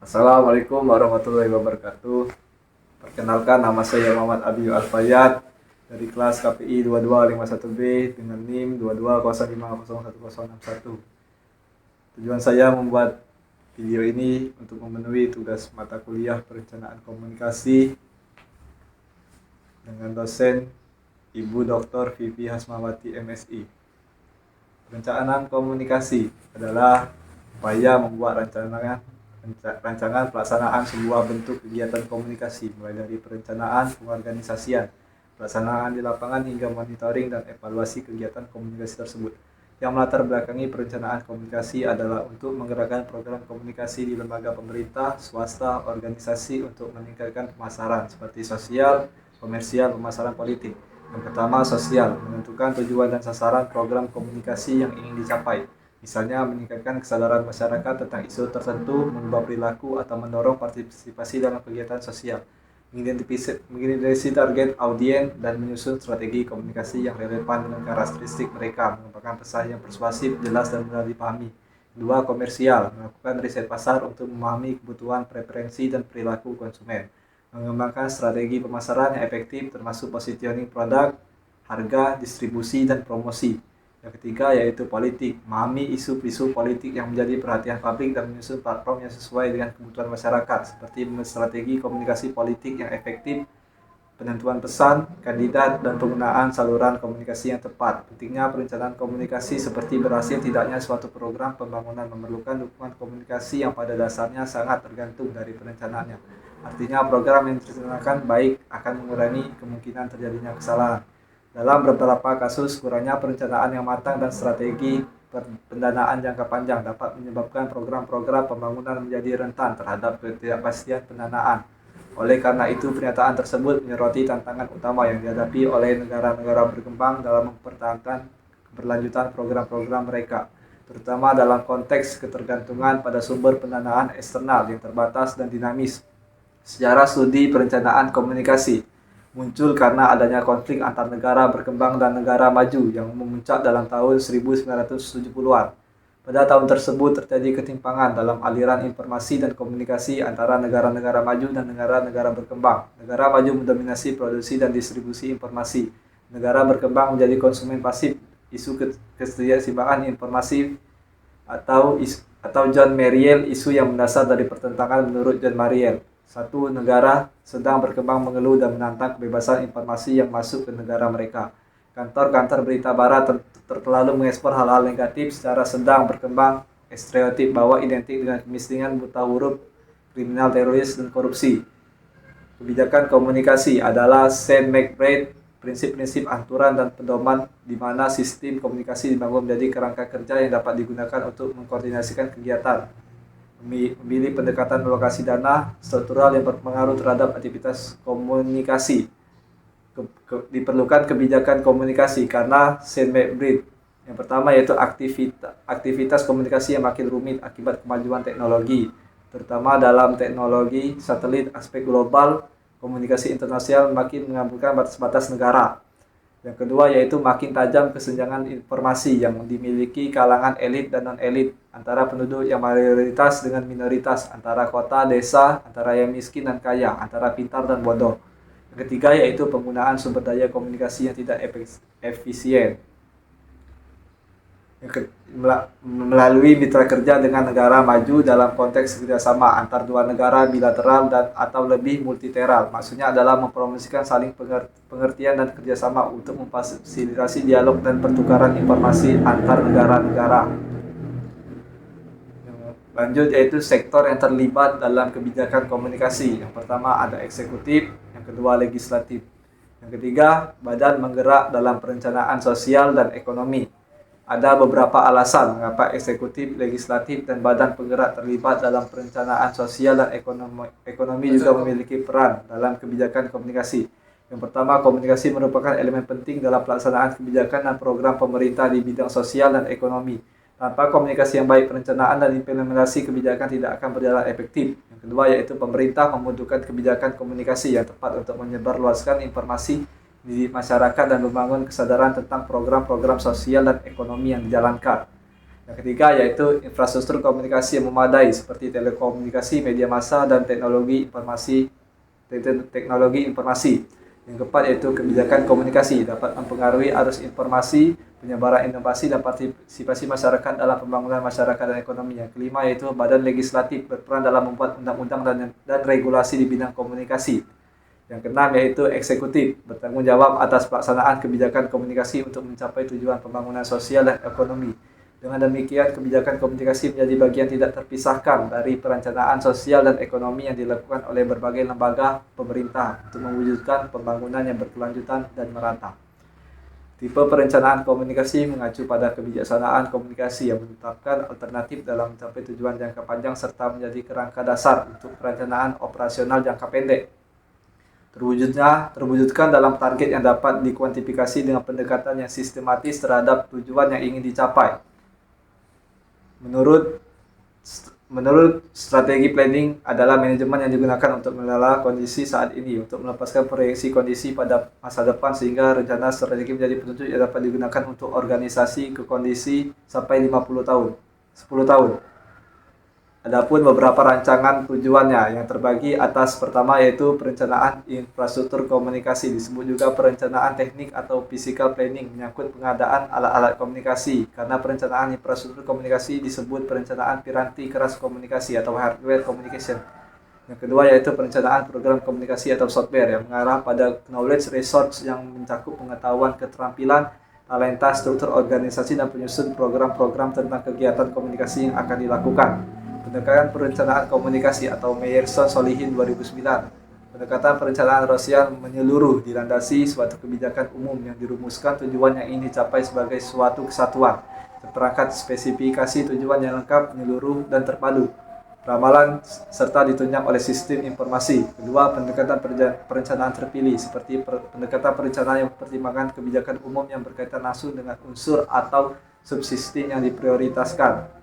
Assalamualaikum warahmatullahi wabarakatuh. Perkenalkan, nama saya Muhammad Abiyu Alfayat dari kelas KPI 2251B dengan NIM 22050161. Tujuan saya membuat video ini untuk memenuhi tugas mata kuliah perencanaan komunikasi dengan dosen Ibu Dr. Vivi Hasmawati MSI. Perencanaan komunikasi adalah upaya membuat rancangan pelaksanaan sebuah bentuk kegiatan komunikasi, mulai dari perencanaan, pengorganisasian, pelaksanaan di lapangan hingga monitoring dan evaluasi kegiatan komunikasi tersebut. Yang melatar belakangi perencanaan komunikasi adalah untuk menggerakkan program komunikasi di lembaga pemerintah, swasta, organisasi untuk meningkatkan pemasaran seperti sosial, komersial, pemasaran politik. Yang pertama, sosial, menentukan tujuan dan sasaran program komunikasi yang ingin dicapai. Misalnya meningkatkan kesadaran masyarakat tentang isu tertentu, mengubah perilaku, atau mendorong partisipasi dalam kegiatan sosial. Mengidentifikasi target audiens dan menyusun strategi komunikasi yang relevan dengan karakteristik mereka, mengembangkan pesan yang persuasif, jelas, dan mudah dipahami. Kedua, komersial, melakukan riset pasar untuk memahami kebutuhan, preferensi, dan perilaku konsumen. Mengembangkan strategi pemasaran yang efektif termasuk positioning produk, harga, distribusi, dan promosi. Yang ketiga yaitu politik, memahami isu-isu politik yang menjadi perhatian publik dan menyusun platform yang sesuai dengan kebutuhan masyarakat, seperti strategi komunikasi politik yang efektif, penentuan pesan, kandidat, dan penggunaan saluran komunikasi yang tepat. Pentingnya perencanaan komunikasi seperti berhasil tidaknya suatu program pembangunan memerlukan dukungan komunikasi yang pada dasarnya sangat tergantung dari perencanaannya. Artinya program yang direncanakan baik akan mengurangi kemungkinan terjadinya kesalahan. Dalam beberapa kasus, kurangnya perencanaan yang matang dan strategi pendanaan jangka panjang dapat menyebabkan program-program pembangunan menjadi rentan terhadap ketidakpastian pendanaan. Oleh karena itu, pernyataan tersebut menyoroti tantangan utama yang dihadapi oleh negara-negara berkembang dalam mempertahankan keberlanjutan program-program mereka, terutama dalam konteks ketergantungan pada sumber pendanaan eksternal yang terbatas dan dinamis. Sejarah studi perencanaan komunikasi muncul karena adanya konflik antar negara berkembang dan negara maju yang memuncak dalam tahun 1970-an. Pada tahun tersebut terjadi ketimpangan dalam aliran informasi dan komunikasi antara negara-negara maju dan negara-negara berkembang. Negara maju mendominasi produksi dan distribusi informasi. Negara berkembang menjadi konsumen pasif. Isu keseimbangan informasi atau John Mariel, isu yang mendasar dari pertentangan menurut John Mariel. Satu negara sedang berkembang mengeluh dan menantang kebebasan informasi yang masuk ke negara mereka. Kantor-kantor berita barat terlalu mengekspor hal-hal negatif secara sedang berkembang, stereotip bahwa identik dengan kemiskinan, buta huruf, kriminal, teroris, dan korupsi. Kebijakan komunikasi adalah Sam McBride, prinsip-prinsip aturan dan pedoman di mana sistem komunikasi dibangun menjadi kerangka kerja yang dapat digunakan untuk mengkoordinasikan kegiatan. Memilih pendekatan alokasi dana struktural yang berpengaruh terhadap aktivitas komunikasi. Diperlukan kebijakan komunikasi karena Saint McBride. Yang pertama yaitu aktivitas komunikasi yang makin rumit akibat kemajuan teknologi, terutama dalam teknologi satelit, aspek global, komunikasi internasional makin mengabulkan batas-batas negara. Yang kedua yaitu makin tajam kesenjangan informasi yang dimiliki kalangan elit dan non-elit, antara penduduk yang mayoritas dengan minoritas, antara kota, desa, antara yang miskin dan kaya, antara pintar dan bodoh. Yang ketiga yaitu penggunaan sumber daya komunikasi yang tidak efisien. Melalui mitra kerja dengan negara maju dalam konteks kerjasama antar dua negara bilateral dan atau lebih multilateral. Maksudnya adalah mempromosikan saling pengertian dan kerjasama untuk memfasilitasi dialog dan pertukaran informasi antar negara-negara. Lanjut yaitu sektor yang terlibat dalam kebijakan komunikasi. Yang pertama ada eksekutif, yang kedua legislatif. Yang ketiga, badan menggerak dalam perencanaan sosial dan ekonomi. Ada beberapa alasan mengapa eksekutif, legislatif, dan badan penggerak terlibat dalam perencanaan sosial dan ekonomi juga memiliki peran dalam kebijakan komunikasi. Yang pertama, komunikasi merupakan elemen penting dalam pelaksanaan kebijakan dan program pemerintah di bidang sosial dan ekonomi. Tanpa komunikasi yang baik, perencanaan dan implementasi kebijakan tidak akan berjalan efektif. Yang kedua yaitu pemerintah membutuhkan kebijakan komunikasi yang tepat untuk menyebarluaskan informasi di masyarakat dan membangun kesadaran tentang program-program sosial dan ekonomi yang dijalankan. Yang ketiga yaitu infrastruktur komunikasi yang memadai seperti telekomunikasi, media massa, dan teknologi informasi. Yang keempat yaitu kebijakan komunikasi dapat mempengaruhi arus informasi, penyebaran inovasi, dan partisipasi masyarakat dalam pembangunan masyarakat dan ekonomi. Yang kelima yaitu badan legislatif berperan dalam membuat undang-undang dan regulasi di bidang komunikasi. Yang keenam yaitu eksekutif bertanggung jawab atas pelaksanaan kebijakan komunikasi untuk mencapai tujuan pembangunan sosial dan ekonomi. Dengan demikian, kebijakan komunikasi menjadi bagian tidak terpisahkan dari perencanaan sosial dan ekonomi yang dilakukan oleh berbagai lembaga pemerintah untuk mewujudkan pembangunan yang berkelanjutan dan merata. Tipe perencanaan komunikasi mengacu pada kebijaksanaan komunikasi yang menetapkan alternatif dalam mencapai tujuan jangka panjang serta menjadi kerangka dasar untuk perencanaan operasional jangka pendek. Terwujudkan dalam target yang dapat dikuantifikasi dengan pendekatan yang sistematis terhadap tujuan yang ingin dicapai. Menurut strategi planning adalah manajemen yang digunakan untuk mengelola kondisi saat ini, untuk melepaskan proyeksi kondisi pada masa depan sehingga rencana strategi menjadi petunjuk yang dapat digunakan untuk organisasi ke kondisi sampai 50 tahun, 10 tahun. Adapun beberapa rancangan tujuannya yang terbagi atas pertama yaitu perencanaan infrastruktur komunikasi, disebut juga perencanaan teknik atau physical planning, menyangkut pengadaan alat-alat komunikasi, karena perencanaan infrastruktur komunikasi disebut perencanaan piranti keras komunikasi atau hardware communication. Yang kedua yaitu perencanaan program komunikasi atau software yang mengarah pada knowledge resource yang mencakup pengetahuan, keterampilan, talenta, struktur organisasi, dan penyusun program-program tentang kegiatan komunikasi yang akan dilakukan. Pendekatan perencanaan komunikasi atau Meyerson Solihin 2009. Pendekatan perencanaan sosial menyeluruh dilandasi suatu kebijakan umum yang dirumuskan tujuan yang ingin dicapai sebagai suatu kesatuan, seperangkat spesifikasi tujuan yang lengkap, menyeluruh, dan terpadu, ramalan, serta ditunjang oleh sistem informasi. Kedua, pendekatan perencanaan terpilih, seperti pendekatan perencanaan yang mempertimbangkan kebijakan umum yang berkaitan langsung dengan unsur atau subsistem yang diprioritaskan.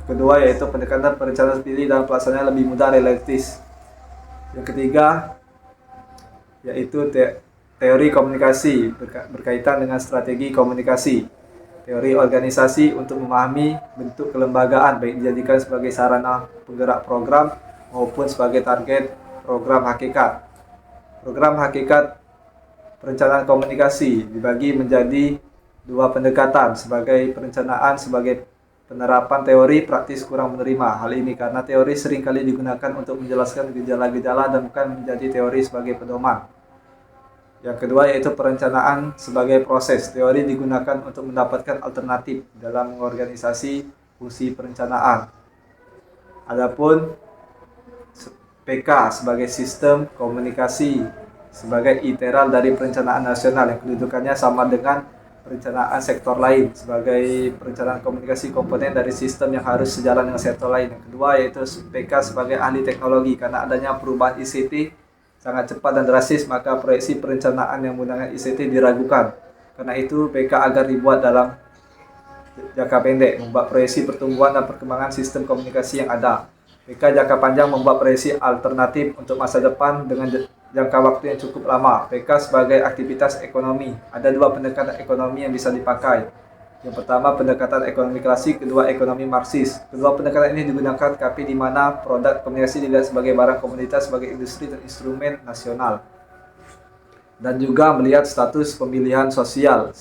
Kedua yaitu pendekatan perencanaan terpilih dan pelaksanaannya lebih mudah realistis. Yang ketiga yaitu teori komunikasi berkaitan dengan strategi komunikasi. Teori organisasi untuk memahami bentuk kelembagaan baik dijadikan sebagai sarana penggerak program maupun sebagai target program hakikat. Program hakikat perencanaan komunikasi dibagi menjadi dua pendekatan, sebagai perencanaan sebagai penerapan teori, praktis kurang menerima hal ini karena teori seringkali digunakan untuk menjelaskan gejala-gejala dan bukan menjadi teori sebagai pedoman. Yang kedua yaitu perencanaan sebagai proses. Teori digunakan untuk mendapatkan alternatif dalam mengorganisasi fungsi perencanaan. Adapun PK sebagai sistem komunikasi sebagai iteral dari perencanaan nasional yang kedudukannya sama dengan perencanaan sektor lain, sebagai perencanaan komunikasi komponen dari sistem yang harus sejalan dengan sektor lain. Yang kedua yaitu PK sebagai ahli teknologi, karena adanya perubahan ICT sangat cepat dan drastis maka proyeksi perencanaan yang menggunakan ICT diragukan. Karena itu PK agar dibuat dalam jangka pendek, membuat proyeksi pertumbuhan dan perkembangan sistem komunikasi yang ada. PK jangka panjang membuat proyeksi alternatif untuk masa depan dengan jangka waktu yang cukup lama. PK sebagai aktivitas ekonomi. Ada dua pendekatan ekonomi yang bisa dipakai. Yang pertama pendekatan ekonomi klasik, kedua ekonomi Marxis. Kedua pendekatan ini digunakan tapi di mana produk komunikasi dilihat sebagai barang komoditas, sebagai industri dan instrumen nasional. Dan juga melihat status pemilihan sosial,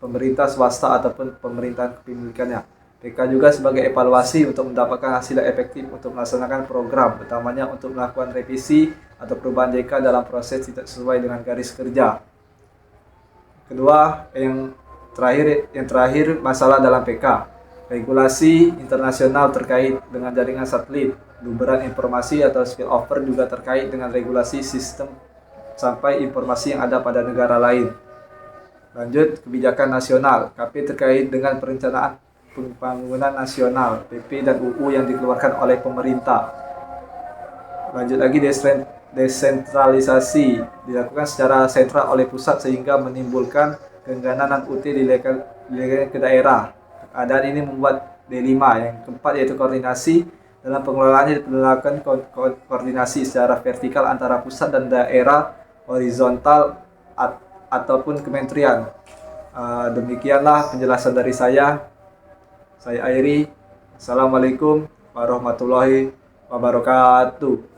pemerintah swasta ataupun pemerintahan kepemilikannya. PK juga sebagai evaluasi untuk mendapatkan hasil yang efektif untuk melaksanakan program, utamanya untuk melakukan revisi atau perubahan JK dalam proses tidak sesuai dengan garis kerja. Kedua, yang terakhir masalah dalam PK. Regulasi internasional terkait dengan jaringan satelit, luberan informasi atau spillover juga terkait dengan regulasi sistem sampai informasi yang ada pada negara lain. Lanjut, kebijakan nasional. KP terkait dengan perencanaan pembangunan nasional, PP dan UU yang dikeluarkan oleh pemerintah. Lanjut lagi, desentralisasi dilakukan secara sentral oleh pusat sehingga menimbulkan keengganan UT dilekatkan ke daerah. Keadaan ini membuat D5. Yang keempat yaitu koordinasi. Dalam pengelolaannya dilakukan koordinasi secara vertikal antara pusat dan daerah, horizontal ataupun kementerian. Demikianlah penjelasan dari saya. Saya akhiri. Assalamualaikum warahmatullahi wabarakatuh.